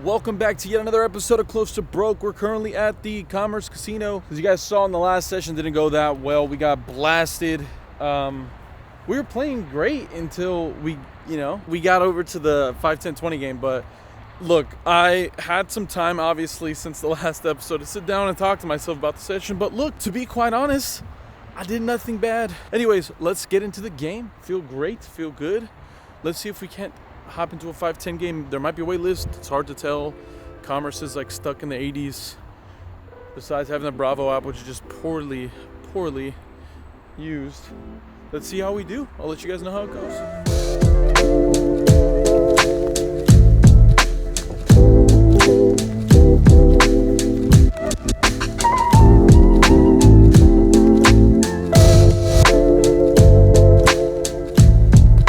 Welcome back to yet another episode of Close to Broke. We're currently at the Commerce Casino. As you guys saw in the last session, didn't go that well. We got blasted. We were playing great until we got over to the 5-10-20 game. But look, I had some time, obviously, since the last episode to sit down and talk to myself about the session. But look, to be quite honest, I did nothing bad. Anyways, let's get into the game. Feel great, feel good. Let's see if we can't hop into a 5-10 game. There might be a wait list. It's hard to tell. Commerce is like stuck in the 80s. Besides having the Bravo app, which is just poorly used. Let's see how we do. I'll let you guys know how it goes.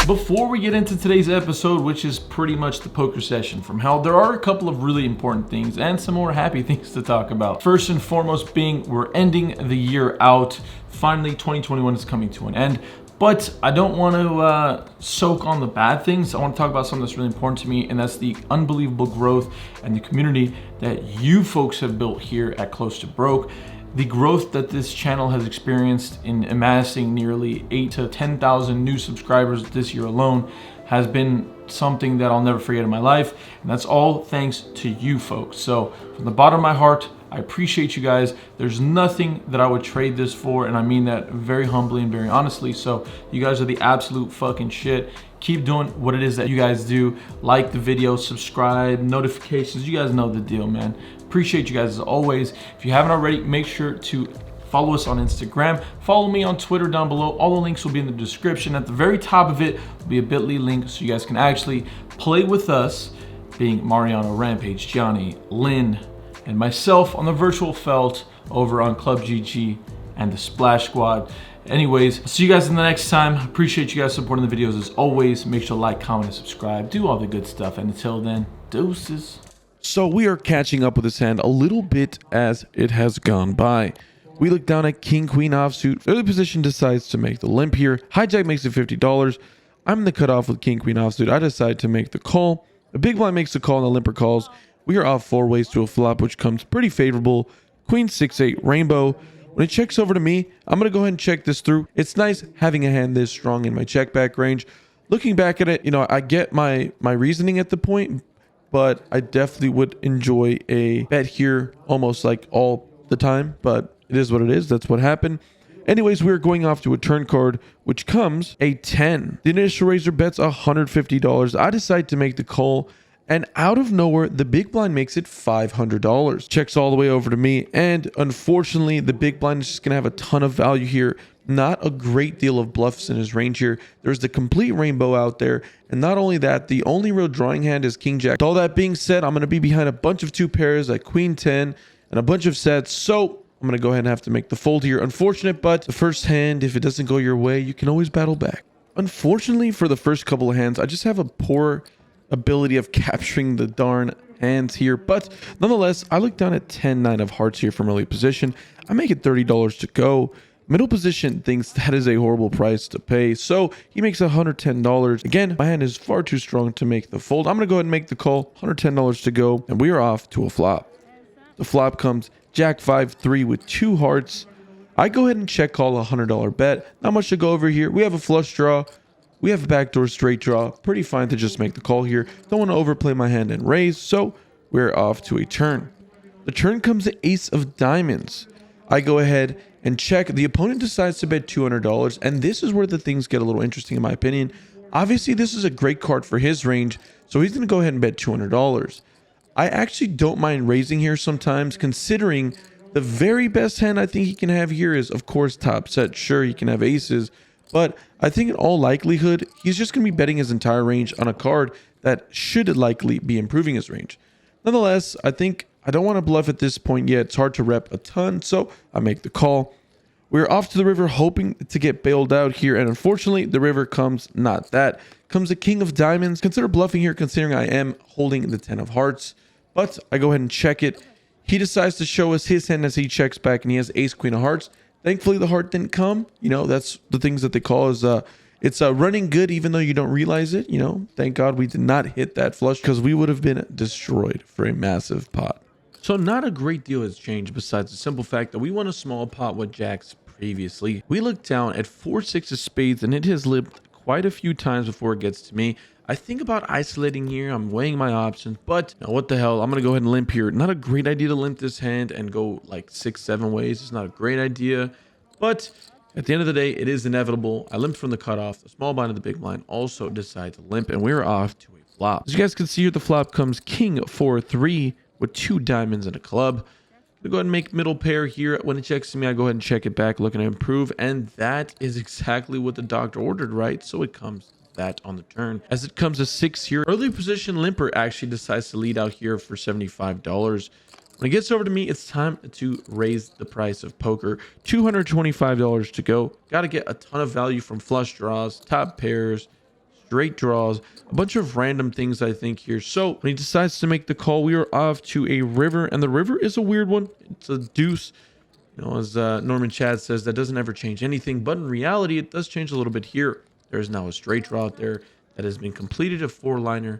Before we get into today's episode, which is pretty much the poker session from hell, there are a couple of really important things and some more happy things to talk about. First and foremost being we're ending the year out. Finally, 2021 is coming to an end. But I don't want to soak on the bad things. I want to talk about something that's really important to me, and that's the unbelievable growth and the community that you folks have built here at Close to Broke. The growth that this channel has experienced in amassing nearly 8,000 to 10,000 new subscribers this year alone has been something that I'll never forget in my life. And that's all thanks to you folks. So from the bottom of my heart, I appreciate you guys. There's nothing that I would trade this for. And I mean that very humbly and very honestly. So you guys are the absolute fucking shit. Keep doing what it is that you guys do. Like the video, subscribe, notifications. You guys know the deal, man. Appreciate you guys as always. If you haven't already, make sure to follow us on Instagram. Follow me on Twitter down below. All the links will be in the description. At the very top of it will be a bit.ly link so you guys can actually play with us, being Mariano, Rampage, Johnny, Lynn, and myself on the virtual felt over on Club GG and the Splash Squad. Anyways, see you guys in the next time. Appreciate you guys supporting the videos as always. Make sure to like, comment, and subscribe. Do all the good stuff. And until then, deuces. So we are catching up with this hand a little bit as it has gone by. We look down at King Queen offsuit. Early position decides to make the limp here. Hijack makes it $50. I'm in the cutoff with King Queen offsuit. I decide to make the call. The big blind makes the call and the limper calls. We are off 4 ways to a flop, which comes pretty favorable. Queen 6-8 rainbow. When it checks over to me, I'm going to go ahead and check this through. It's nice having a hand this strong in my check back range. Looking back at it, I get my reasoning at the point, but I definitely would enjoy a bet here almost like all the time, but it is what it is. That's what happened. Anyways, we're going off to a turn card, which comes a 10. The initial raiser bets $150. I decide to make the call, and out of nowhere, the big blind makes it $500. Checks all the way over to me, and unfortunately, the big blind is just going to have a ton of value here. Not a great deal of bluffs in his range here. There's the complete rainbow out there. And not only that, the only real drawing hand is King Jack. With all that being said, I'm going to be behind a bunch of 2 pairs like Queen 10 and a bunch of sets. So I'm going to go ahead and have to make the fold here. Unfortunate, but the first hand, if it doesn't go your way, you can always battle back. Unfortunately, for the first couple of hands, I just have a poor ability of capturing the darn hands here. But nonetheless, I look down at 10-9 of hearts here from early position. I make it $30 to go. Middle position thinks that is a horrible price to pay, so he makes $110. Again, my hand is far too strong to make the fold. I'm going to go ahead and make the call. $110 to go, and we are off to a flop. The flop comes Jack 5-3 with 2 hearts. I go ahead and check call a $100 bet. Not much to go over here. We have a flush draw. We have a backdoor straight draw. Pretty fine to just make the call here. Don't want to overplay my hand and raise, so we're off to a turn. The turn comes the ace of diamonds. I go ahead and check. The opponent decides to bet $200, and this is where the things get a little interesting in my opinion. Obviously, this is a great card for his range, so he's going to go ahead and bet $200. I actually don't mind raising here sometimes, considering the very best hand I think he can have here is, of course, top set. Sure, he can have aces, but I think in all likelihood, he's just going to be betting his entire range on a card that should likely be improving his range. Nonetheless, I think I don't want to bluff at this point yet. It's hard to rep a ton, so I make the call. We're off to the river hoping to get bailed out here, and unfortunately, the river comes not that. Comes the king of diamonds. Consider bluffing here considering I am holding the 10 of hearts, but I go ahead and check it. He decides to show us his hand as he checks back, and he has ace queen of hearts. Thankfully, the heart didn't come. That's the things that they call as It's running good even though you don't realize it. You know, thank God we did not hit that flush because we would have been destroyed for a massive pot. So not a great deal has changed besides the simple fact that we won a small pot with jacks previously. We looked down at 4-6 of spades and it has limped quite a few times before it gets to me. I think about isolating here. I'm weighing my options, but no, what the hell? I'm going to go ahead and limp here. Not a great idea to limp this hand and go like 6-7 ways. It's not a great idea, but at the end of the day, it is inevitable. I limped from the cutoff. The small blind of the big blind also decided to limp, and we're off to a flop. As you guys can see here, the flop comes king 4-3 with 2 diamonds and a club. I'm gonna go ahead and make middle pair here. When it checks to me, I go ahead and check it back, looking to improve, and that is exactly what the doctor ordered, right? So it comes that on the turn. As it comes to 6 here, early position limper actually decides to lead out here for $75. When it gets over to me, it's time to raise the price of poker. $225 to go. Got to get a ton of value from flush draws, top pairs, straight draws, a bunch of random things I think here. So when he decides to make the call, we are off to a river, and the river is a weird one. It's a deuce. You know, as Norman Chad says, that doesn't ever change anything, but in reality, it does change a little bit here. There is now a straight draw out there that has been completed, a 4-liner,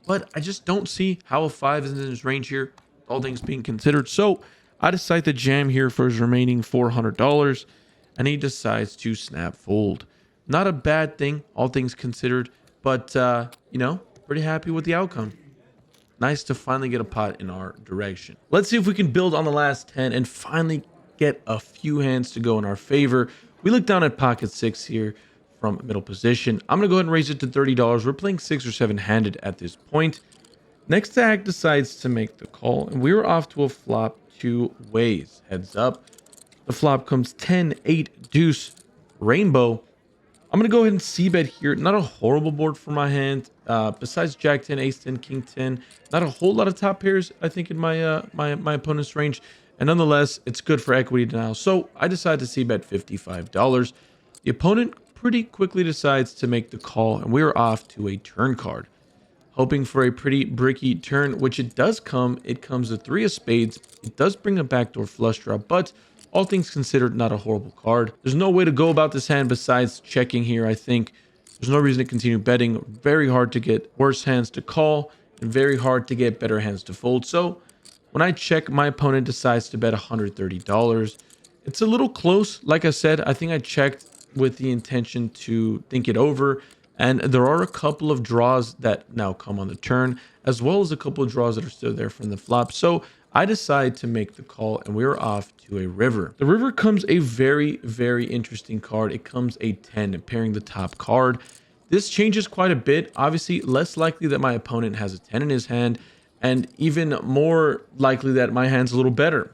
but I just don't see how a 5 is in his range here, all things being considered. So I decide to jam here for his remaining $400, and he decides to snap fold. Not a bad thing, all things considered, but, you know, pretty happy with the outcome. Nice to finally get a pot in our direction. Let's see if we can build on the last 10 and finally get a few hands to go in our favor. We look down at pocket 6 here from middle position. I'm going to go ahead and raise it to $30. We're playing 6 or 7-handed at this point. Next stack decides to make the call, and we're off to a flop 2 ways. Heads up. The flop comes 10, 8, deuce, rainbow. I'm going to go ahead and c-bet here. Not a horrible board for my hand. Besides Jack 10, Ace 10, King 10, not a whole lot of top pairs, I think, in my my opponent's range. And nonetheless, it's good for equity denial. So I decide to c-bet $55. The opponent pretty quickly decides to make the call, and we're off to a turn card. Hoping for a pretty bricky turn, which it does come. It comes a 3 of spades. It does bring a backdoor flush draw, but all things considered, not a horrible card. There's no way to go about this hand besides checking here, I think. There's no reason to continue betting. Very hard to get worse hands to call, and very hard to get better hands to fold. So when I check, my opponent decides to bet $130. It's a little close. Like I said, I think I checked with the intention to think it over. And there are a couple of draws that now come on the turn, as well as a couple of draws that are still there from the flop. So I decide to make the call, and we're off to a river. The river comes a very, very interesting card. It comes a 10, pairing the top card. This changes quite a bit. Obviously, less likely that my opponent has a 10 in his hand, and even more likely that my hand's a little better.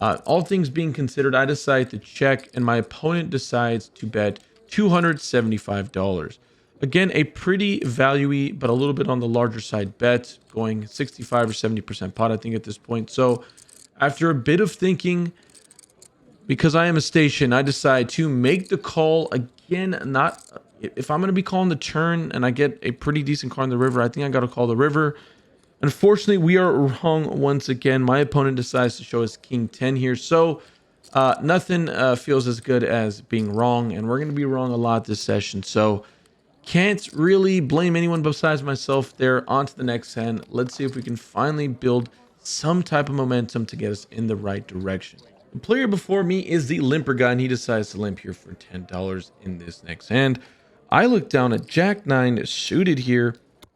All things being considered, I decide to check, and my opponent decides to bet $275. Again, a pretty value-y, but a little bit on the larger side bet, going 65 or 70% pot, I think, at this point. So after a bit of thinking, because I am a station, I decide to make the call again. Not if I'm going to be calling the turn and I get a pretty decent card in the river, I think I got to call the river. Unfortunately, we are wrong once again. My opponent decides to show us King 10 here. So nothing feels as good as being wrong, and we're going to be wrong a lot this session. So can't really blame anyone besides myself there. On to the next hand. Let's see if we can finally build some type of momentum to get us in the right direction. The player before me is the limper guy, and he decides to limp here for $10 in this next hand. I look down at Jack 9 suited here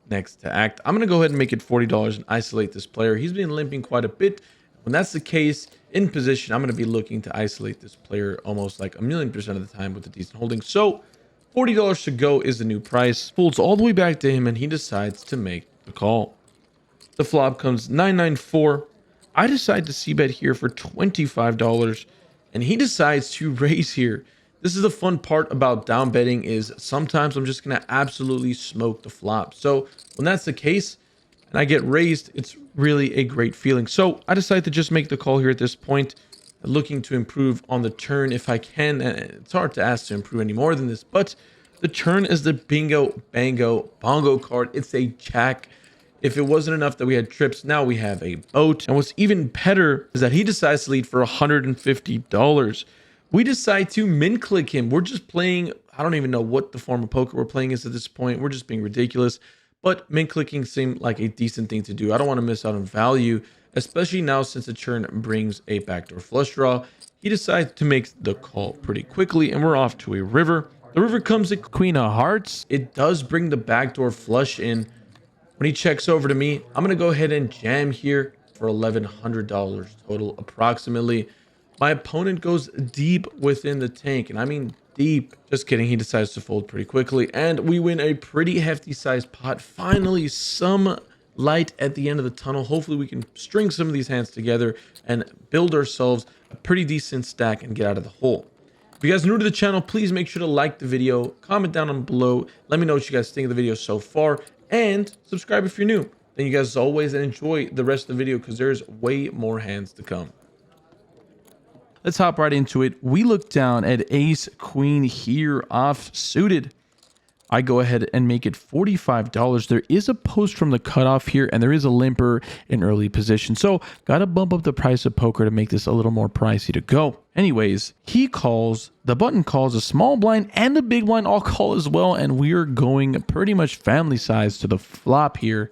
next to act. I'm going to go ahead and make it $40 and isolate this player. He's been limping quite a bit. When that's the case, in position, I'm going to be looking to isolate this player almost like 1,000,000% of the time with a decent holding. So $40 to go is the new price. Folds all the way back to him, and he decides to make the call. The flop comes 994. I decide to c-bet here for $25, and he decides to raise here. This is the fun part about down betting, is sometimes I'm just going to absolutely smoke the flop. So when that's the case and I get raised, it's really a great feeling. So I decide to just make the call here at this point, looking to improve on the turn if I can. It's hard to ask to improve any more than this, but the turn is the bingo, bango, bongo card. It's a jack. If it wasn't enough that we had trips, now we have a boat. And what's even better is that he decides to lead for $150. We decide to min click him. We're just playing I don't even know what the form of poker we're playing is at this point. We're just being ridiculous. But min clicking seemed like a decent thing to do. I don't want to miss out on value, especially now since the turn brings a backdoor flush draw. He decides to make the call pretty quickly, and we're off to a river. The river comes a queen of hearts. It does bring the backdoor flush in. When he checks over to me, I'm going to go ahead and jam here for $1,100 total approximately. My opponent goes deep within the tank, and I mean deep. Just kidding, he decides to fold pretty quickly, and we win a pretty hefty sized pot. Finally, some light at the end of the tunnel. Hopefully we can string some of these hands together and build ourselves a pretty decent stack and get out of the hole. If you guys are new to the channel, please make sure to like the video, comment down below, let me know what you guys think of the video so far, and subscribe if you're new. Thank you guys as always, and enjoy the rest of the video because there's way more hands to come. Let's hop right into it. We look down at ace queen here off suited. I go ahead and make it $45. There is a post from the cutoff here, and there is a limper in early position. So gotta bump up the price of poker to make this a little more pricey to go. Anyways, he calls, the button calls, a small blind and the big blind all call as well. And we're going pretty much family sized to the flop here.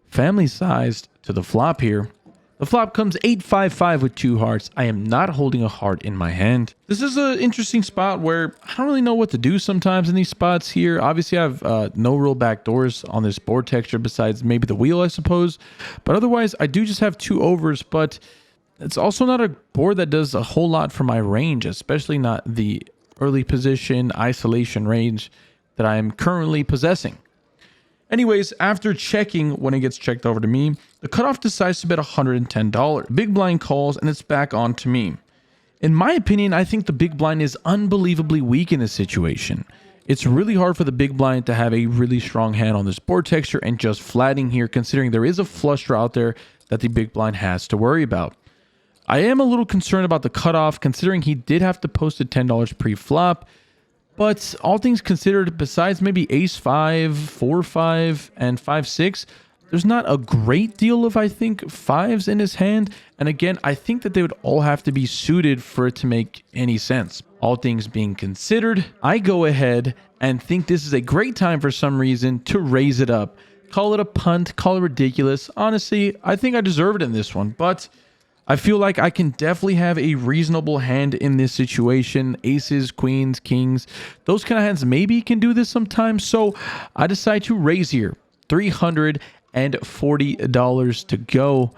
Family sized to the flop here. The flop comes 8-5-5 with 2 hearts. I am not holding a heart in my hand. This is an interesting spot where I don't really know what to do sometimes in these spots here. Obviously, I have no real backdoors on this board texture besides maybe the wheel, I suppose. But otherwise, I do just have 2 overs, but it's also not a board that does a whole lot for my range, especially not the early position isolation range that I am currently possessing. Anyways, after checking, when it gets checked over to me, the cutoff decides to bet $110. Big blind calls, and it's back on to me. In my opinion, I think the big blind is unbelievably weak in this situation. It's really hard for the big blind to have a really strong hand on this board texture and just flatting here, considering there is a flush draw out there that the big blind has to worry about. I am a little concerned about the cutoff, considering he did have to post a $10 pre-flop. But all things considered, besides maybe ace-5, 4-5, and 5-6, there's not a great deal of, I think, 5s in his hand. And again, I think that they would all have to be suited for it to make any sense. All things being considered, I go ahead and think this is a great time for some reason to raise it up. Call it a punt, call it ridiculous. Honestly, I think I deserve it in this one, but I feel like I can definitely have a reasonable hand in this situation. Aces, queens, kings, those kind of hands maybe can do this sometimes. So I decide to raise here. $340 to go.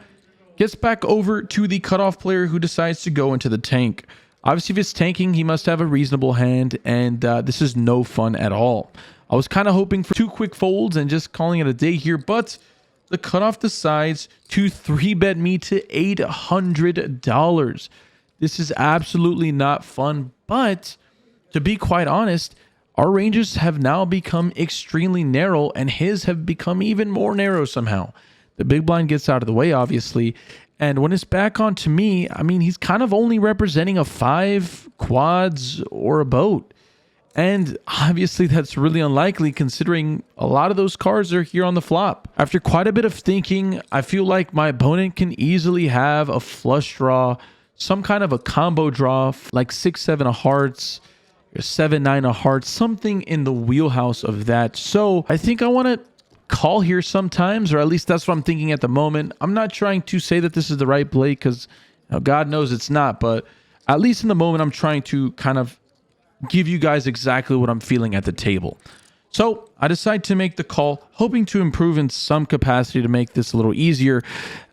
Gets back over to the cutoff player who decides to go into the tank. Obviously, if it's tanking, he must have a reasonable hand, and this is no fun at all. I was kind of hoping for 2 quick folds and just calling it a day here, but the cutoff decides to 3-bet me to $800. This is absolutely not fun, but to be quite honest, our ranges have now become extremely narrow, and his have become even more narrow somehow. The big blind gets out of the way, obviously, and when it's back on to me, I mean, he's kind of only representing a 5, quads, or a boat. And obviously that's really unlikely considering a lot of those cards are here on the flop. After quite a bit of thinking, I feel like my opponent can easily have a flush draw, some kind of a combo draw, like 6-7 of hearts, or 7-9 of hearts, something in the wheelhouse of that. So I think I want to call here sometimes, or at least that's what I'm thinking at the moment. I'm not trying to say that this is the right play because God knows it's not, but at least in the moment I'm trying to kind of give you guys exactly what I'm feeling at the table. So I decide to make the call, hoping to improve in some capacity to make this a little easier.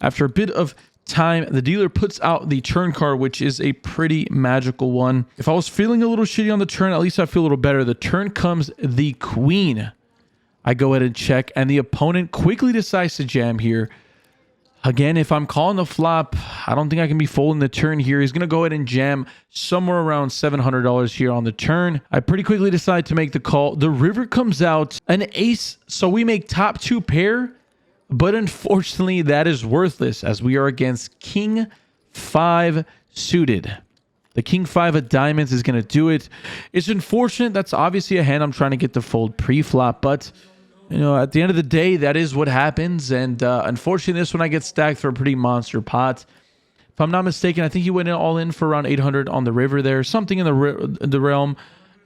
After a bit of time, the dealer puts out the turn card, which is a pretty magical one. If I was feeling a little shitty on the turn, at least I feel a little better. The turn comes the queen. I go ahead and check, and the opponent quickly decides to jam here. Again, if I'm calling the flop, I don't think I can be folding the turn here. He's going to go ahead and jam somewhere around $700 here on the turn. I pretty quickly decide to make the call. The river comes out, an ace, so we make top 2 pair, but unfortunately that is worthless as we are against King 5 suited. The King 5 of diamonds is going to do it. It's unfortunate. That's obviously a hand I'm trying to get to fold pre-flop, but you know, at the end of the day, that is what happens. And unfortunately, this one I get stacked for a pretty monster pot. If I'm not mistaken, I think he went all in for around 800 on the river there. Something in the realm.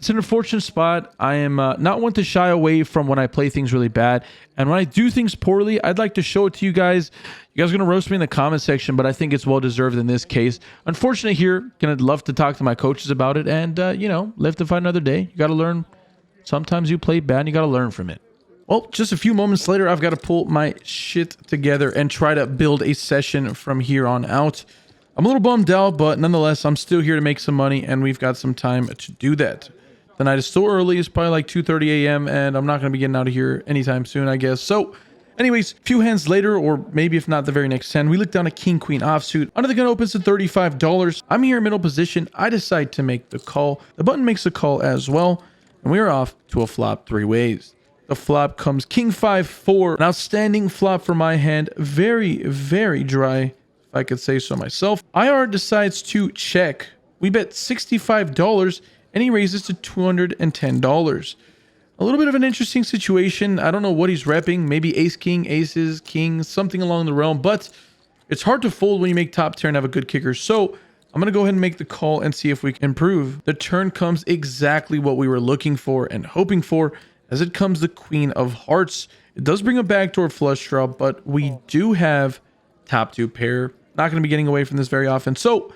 It's an unfortunate spot. I am not one to shy away from when I play things really bad. And when I do things poorly, I'd like to show it to you guys. You guys are going to roast me in the comment section, but I think it's well-deserved in this case. Unfortunately here, going to love to talk to my coaches about it and, you know, live to fight another day. You got to learn. Sometimes you play bad and you got to learn from it. Well, just a few moments later, I've got to pull my shit together and try to build a session from here on out. I'm a little bummed out, but nonetheless, I'm still here to make some money, and we've got some time to do that. The night is still early. It's probably like 2:30 a.m., and I'm not going to be getting out of here anytime soon, I guess. So, anyways, a few hands later, or maybe if not the very next hand, we look down a king-queen offsuit. Under the gun opens to $35. I'm here in middle position. I decide to make the call. The button makes the call as well, and we are off to a flop three ways. The flop comes king 5-4. An outstanding flop for my hand. Very, very dry, if I could say so myself. IR decides to check. We bet $65, and he raises to $210. A little bit of an interesting situation. I don't know what he's repping. Maybe ace, king, aces, kings, something along the realm. But it's hard to fold when you make top tier and have a good kicker. So I'm going to go ahead and make the call and see if we can improve. The turn comes exactly what we were looking for and hoping for, as it comes the queen of hearts. It does bring a backdoor flush draw, but we do have top two pair. Not going to be getting away from this very often. So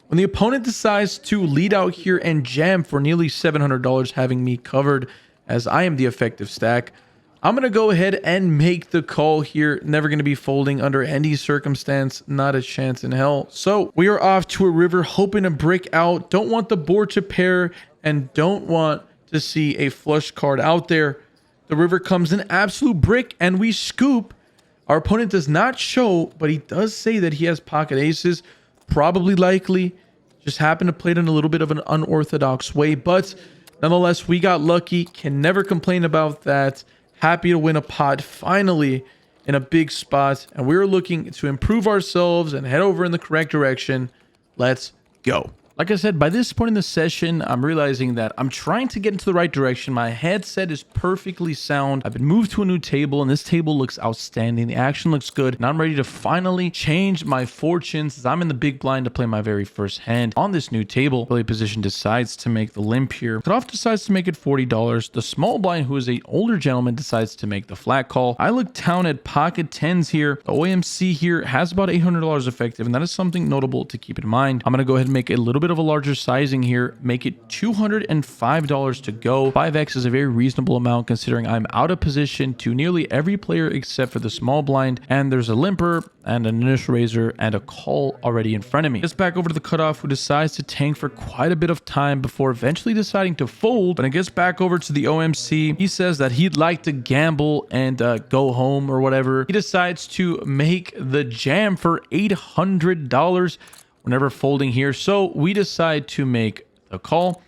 when the opponent decides to lead out here and jam for nearly $700, having me covered as I am the effective stack, I'm going to go ahead and make the call here. Never going to be folding under any circumstance. Not a chance in hell. So we are off to a river, hoping to break out. Don't want the board to pair and don't want to see a flush card out there. The river comes an absolute brick and we scoop. Our opponent does not show, but he does say that he has pocket aces. Probably likely. Just happened to play it in a little bit of an unorthodox way. But nonetheless, we got lucky. Can never complain about that. Happy to win a pot finally in a big spot. And we're looking to improve ourselves and head over in the correct direction. Let's go. Like I said, by this point in the session, I'm realizing that I'm trying to get into the right direction. My headset is perfectly sound. I've been moved to a new table, and this table looks outstanding. The action looks good, and I'm ready to finally change my fortunes as I'm in the big blind to play my very first hand on this new table. Early position decides to make the limp here. Cutoff decides to make it $40. The small blind, who is an older gentleman, decides to make the flat call. I look down at pocket tens here. The OMC here has about $800 effective, and that is something notable to keep in mind. I'm going to go ahead and make a little bit of a larger sizing here, make it $205 to go. 5x is a very reasonable amount considering I'm out of position to nearly every player except for the small blind, and there's a limper and an initial raiser and a call already in front of me. Gets back over to the cutoff, who decides to tank for quite a bit of time before eventually deciding to fold. When it gets back over to the OMC, he says that he'd like to gamble and go home or whatever. He decides to make the jam for $800 whenever folding here. So we decide to make the call.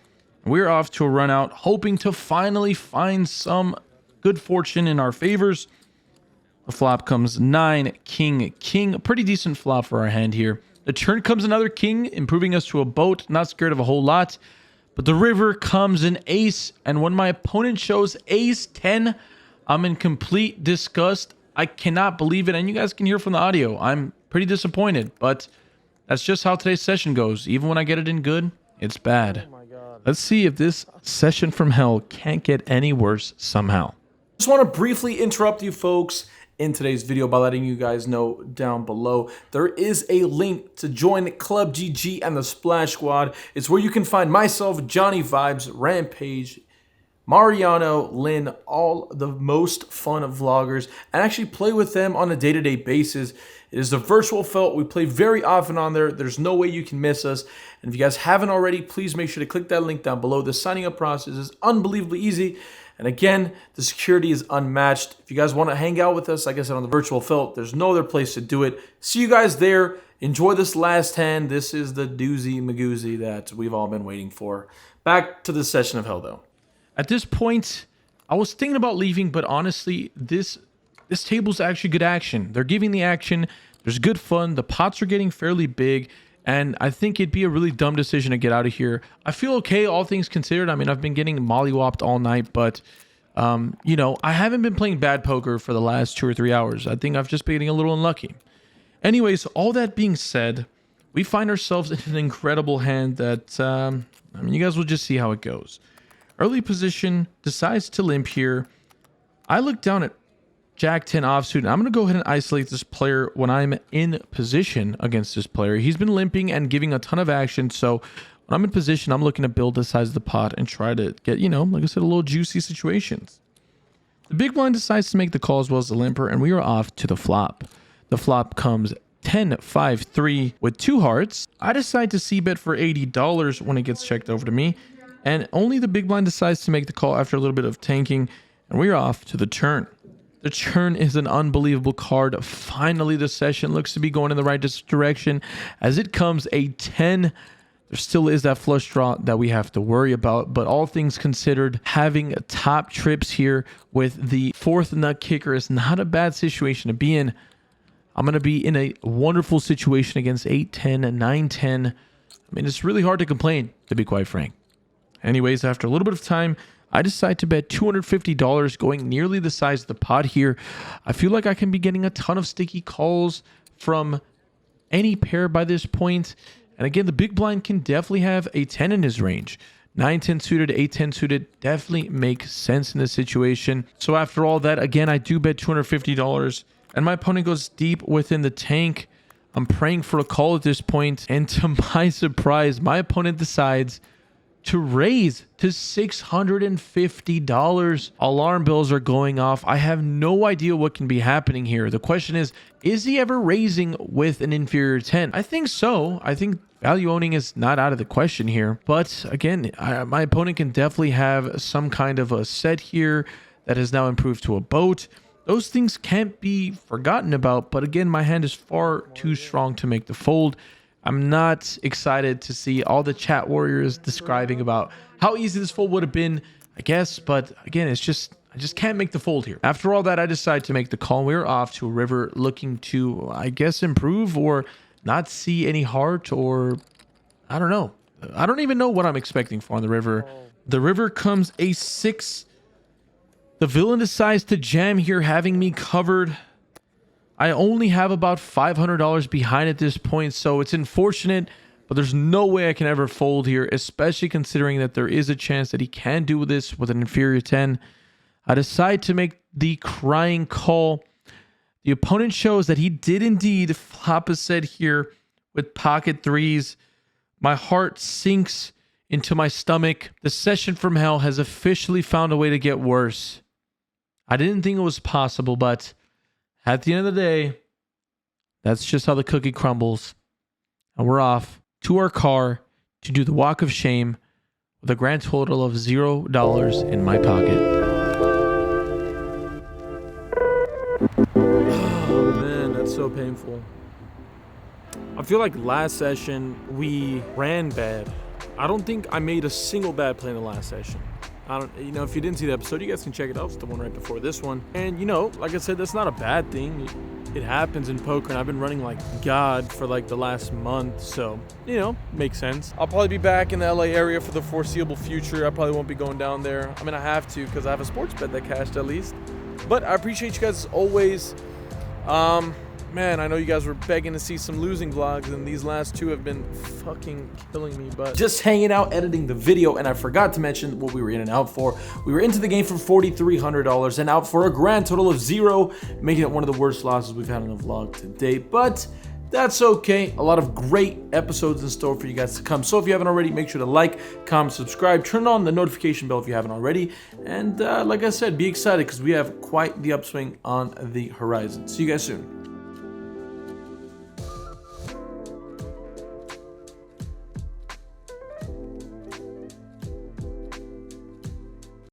We're off to a run out, hoping to finally find some good fortune in our favors. The flop comes 9, king, king. A pretty decent flop for our hand here. The turn comes another king, improving us to a boat. Not scared of a whole lot. But the river comes an ace. And when my opponent shows ace 10, I'm in complete disgust. I cannot believe it. And you guys can hear from the audio. I'm pretty disappointed. But that's just how today's session goes. Even when I get it in good, it's bad. Oh my God. Let's see if this session from hell can't get any worse somehow. Just want to briefly interrupt you folks in today's video by letting you guys know down below there is a link to join Club GG and the Splash Squad. It's where you can find myself, Johnny Vibes, Rampage, Mariano, Lynn, all the most fun vloggers, and actually play with them on a day-to-day basis. It is the virtual felt. We play very often on there. There's no way you can miss us. And if you guys haven't already, please make sure to click that link down below. The signing up process is unbelievably easy. And again, the security is unmatched. If you guys want to hang out with us, like I said, on the virtual felt, there's no other place to do it. See you guys there. Enjoy this last hand. This is the doozy magoozy that we've all been waiting for. Back to the session of hell, though. At this point, I was thinking about leaving, but honestly, this table's actually good action. They're giving the action. There's good fun. The pots are getting fairly big, and I think it'd be a really dumb decision to get out of here. I feel okay, all things considered. I mean, I've been getting mollywopped all night, but you know, I haven't been playing bad poker for the last 2 or 3 hours. I think I've just been getting a little unlucky. Anyways, all that being said, we find ourselves in an incredible hand that, I mean, you guys will just see how it goes. Early position, decides to limp here. I look down at Jack 10 offsuit, and I'm going to go ahead and isolate this player when I'm in position against this player. He's been limping and giving a ton of action, so when I'm in position, I'm looking to build the size of the pot and try to get, you know, like I said, a little juicy situations. The big blind decides to make the call as well as the limper, and we are off to the flop. The flop comes 10-5-3 with 2 hearts. I decide to c-bet for $80 when it gets checked over to me, and only the big blind decides to make the call after a little bit of tanking, and we're off to the turn. The turn is an unbelievable card. Finally, the session looks to be going in the right direction as it comes a 10. There still is that flush draw that we have to worry about, but all things considered, having top trips here with the 4th nut kicker is not a bad situation to be in. I'm going to be in a wonderful situation against 8-10 and 9-10. I mean, it's really hard to complain, to be quite frank. Anyways, after a little bit of time, I decide to bet $250, going nearly the size of the pot here. I feel like I can be getting a ton of sticky calls from any pair by this point. And again, the big blind can definitely have a 10 in his range. 9-10 suited, 8-10 suited definitely makes sense in this situation. So after all that, again, I do bet $250. And my opponent goes deep within the tank. I'm praying for a call at this point. And to my surprise, my opponent decides to raise to $650. Alarm bells are going off. I have no idea what can be happening here. The question is he ever raising with an inferior 10? I think so. I think value owning is not out of the question here. But again, my opponent can definitely have some kind of a set here that has now improved to a boat. Those things can't be forgotten about. But again, my hand is far too strong to make the fold. I'm not excited to see all the chat warriors describing about how easy this fold would have been, I guess. But again, it's just, I just can't make the fold here. After all that, I decide to make the call. We're off to a river looking to, I guess, improve or not see any heart, or I don't know. I don't even know what I'm expecting for on the river. The river comes a 6. The villain decides to jam here, having me covered. I only have about $500 behind at this point, so it's unfortunate, but there's no way I can ever fold here, especially considering that there is a chance that he can do this with an inferior 10. I decide to make the crying call. The opponent shows that he did indeed flop a set here with pocket 3s. My heart sinks into my stomach. The session from hell has officially found a way to get worse. I didn't think it was possible, but at the end of the day, that's just how the cookie crumbles. And we're off to our car to do the walk of shame with a grand total of $0 in my pocket. Oh man, that's so painful. I feel like last session we ran bad. I don't think I made a single bad play in the last session. You know, if you didn't see the episode, you guys can check it out. It's the one right before this one. And, you know, like I said, that's not a bad thing. It happens in poker, and I've been running like God for like the last month. So, you know, makes sense. I'll probably be back in the LA area for the foreseeable future. I probably won't be going down there. I mean, I have to because I have a sports bet that cashed at least. But I appreciate you guys as always. Man, I know you guys were begging to see some losing vlogs, and these last 2 have been fucking killing me, but just hanging out editing the video. And I forgot to mention what we were in and out for. We were into the game for $4,300 and out for a grand total of 0, making it one of the worst losses we've had on the vlog to date, but that's okay. A lot of great episodes in store for you guys to come. So if you haven't already, make sure to like, comment, subscribe, turn on the notification bell if you haven't already. And like I said, be excited because we have quite the upswing on the horizon. See you guys soon.